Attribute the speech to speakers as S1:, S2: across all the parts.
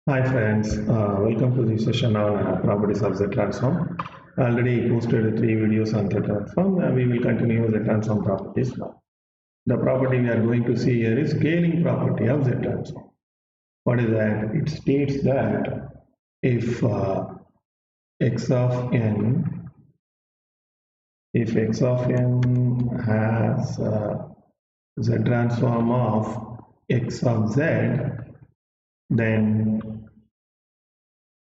S1: Hi friends, welcome to the session on properties of Z transform. I already posted 3 videos on Z transform. We will continue the transform properties now. The property we are going to see here is scaling property of Z transform. What is that? It states that if x of n, if x of n has Z transform of x of z, then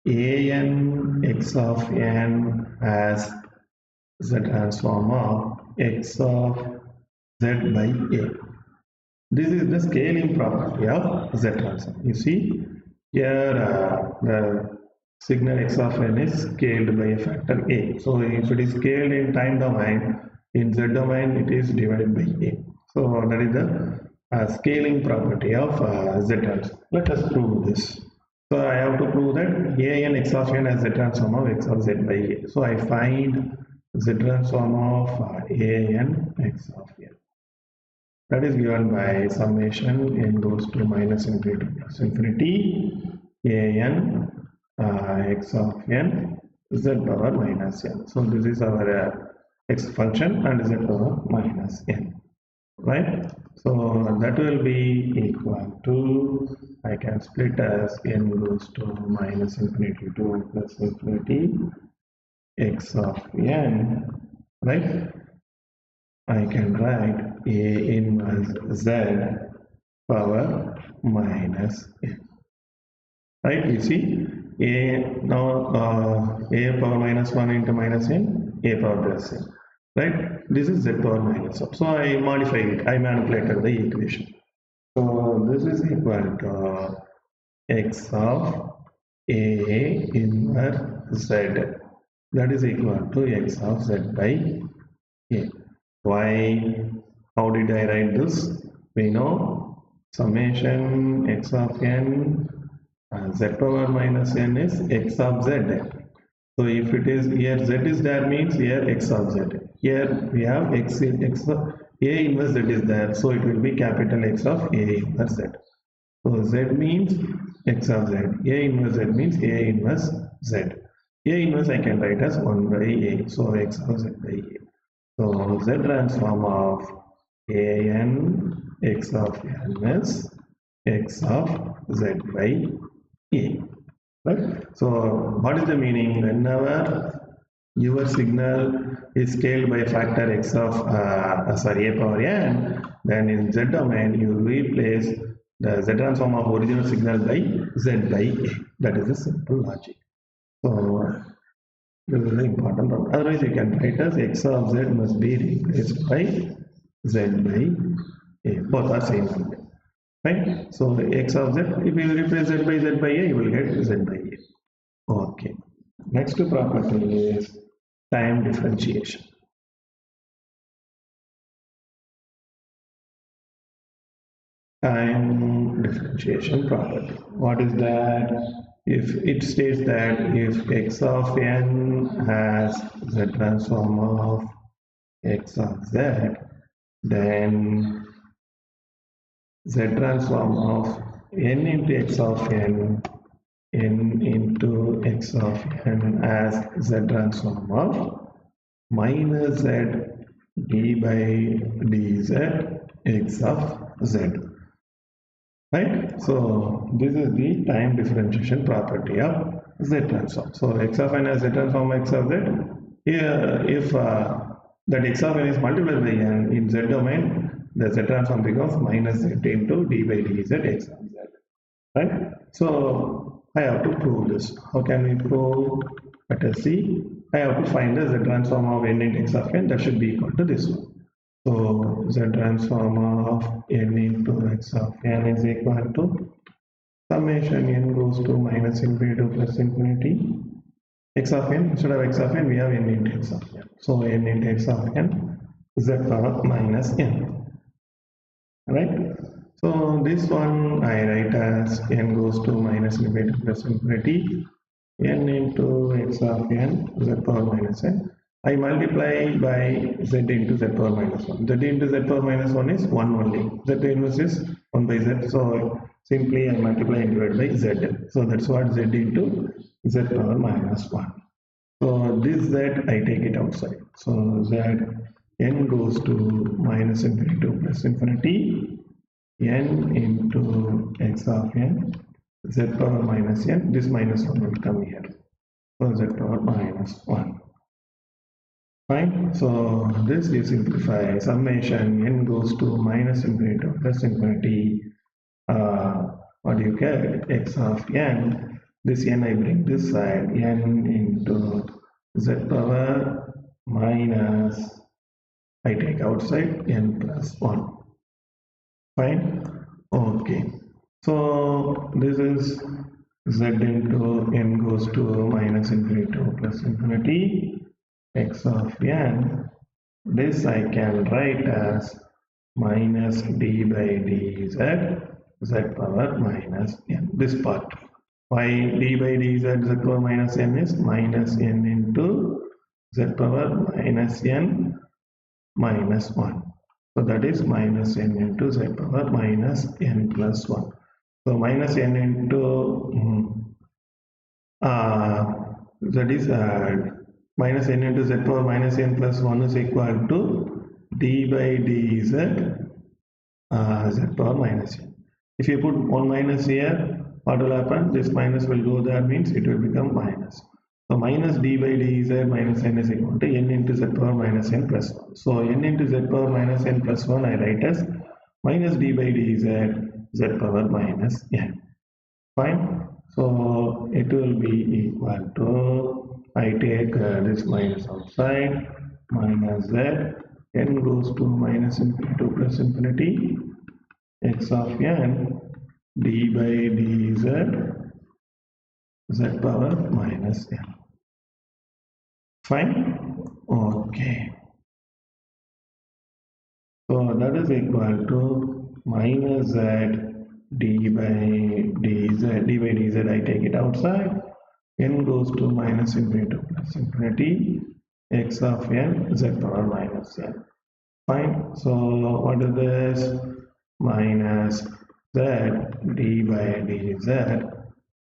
S1: an x of n has the transform of x of z by a. This is the scaling property of z transform. You see here the signal x of n is scaled by a factor a. So if it is scaled in time domain, in z domain it is divided by a. So that is the scaling property of z transform. Let us prove this. So I have to prove that an x of n has the transform of x of z by a. So I find the transform of an x of n. That is given by summation n goes to minus infinity to plus infinity an x of n z power minus n. So this is our x function and z power minus n. Right? So that will be equal to, I can split as n goes to minus infinity to plus infinity x of n, right? I can write a inverse z power minus n, right? You see, a now a power minus 1 into minus n, a power plus n. Right, this is z power minus 1. So I modified it, I manipulated the equation. So this is equal to x of a inverse z, that is equal to x of z by a. Why? How did I write this? We know summation x of n z power minus n is x of z. So if it is here z is there, means here x of z. Here we have x of a inverse z is there, so it will be capital X of a inverse z. So z means x of z. A inverse z means a inverse z. A inverse I can write as 1 by a. So x of z by a. So z transform of an x of n is x of z by a. Right? So what is the meaning? Whenever your signal is scaled by a factor x of a power n, then in z domain you replace the z transform of original signal by z by a. That is a simple logic. So this is the important problem. Otherwise you can write as x of z must be replaced by z by a. Both are same number. Right? So x of z, if you replace z by a, you will get z by a. Okay. Next property is time differentiation. Time differentiation property. What is that? If it states that if x of n has the transform of x of z, then z transform of n into x of n into x of n as z transform of minus z d by dz x of z. Right? So this is the time differentiation property of z transform. So x of n as z transform x of z. Here, if that x of n is multiplied by n in z domain, the z transform becomes minus z into d by dz x of z. Right? So I have to prove this. How can we prove? Let us see. I have to find the z transform of n into x of n. That should be equal to this one. So z transform of n into x of n is equal to summation n goes to minus infinity to plus infinity x of n. Instead of x of n, we have n into x of n. So n into x of n z power minus n. Right? So this one I write as n goes to minus infinity to plus infinity n into x of n z power minus n. I multiply by z into z power minus 1. Z into z power minus 1 is 1 only. Z inverse is 1 1 by z. So simply I multiply and divide by z. So that's what z into z power minus 1. So this z I take it outside. So z n goes to minus infinity to plus infinity, n into x of n, z power minus n, this minus 1 will come here. So z power minus 1. Fine. So this you simplify. Summation n goes to minus infinity to plus infinity. What do you get? X of n. This n I bring this side. N into z power minus, I take outside, n plus 1. Fine. Okay. So this is z into n goes to minus infinity to plus infinity, x of n. This I can write as minus d by dz, z power minus n. This part. Why d by dz, z power minus n is minus n into z power minus n minus 1. So that is minus n into z power minus n plus 1. So minus n into that is minus n into z power minus n plus 1 is equal to d by dz z power minus n. If you put 1 minus here, what will happen? This minus will go there, means it will become minus. So minus d by dz minus n is equal to n into z power minus n plus 1. So n into z power minus n plus 1 I write as minus d by dz z power minus n. Fine. So it will be equal to, I take this minus outside, minus z, n goes to minus infinity to plus infinity, x of n d by dz z power minus n. Fine. Okay. So that is equal to minus z d by dz, I take it outside, n goes to minus infinity to plus infinity, x of n z power minus n. Fine. So what is this? Minus z d by dz.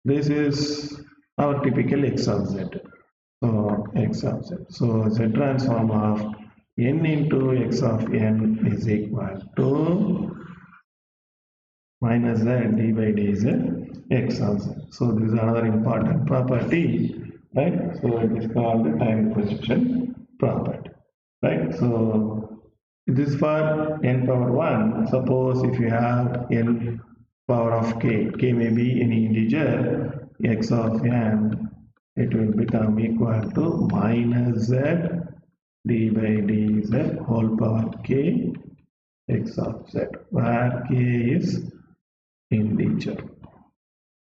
S1: This is our typical x of z. So x of z. So z transform of n into x of n is equal to minus z d by dz x of z. So this is another important property, right? So it is called the time differentiation property, right? So this is for n power 1. Suppose if you have n power of k, k may be any integer, x of n, it will become equal to minus z d by dz whole power k x of z, where k is integer,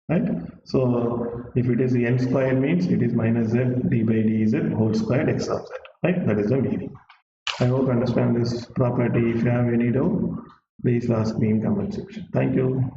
S1: right? So if it is n square, means it is minus z d by dz whole square x of z, right? That is the meaning. I hope you understand this property. If you have any doubt, please ask me in comment section. Thank you.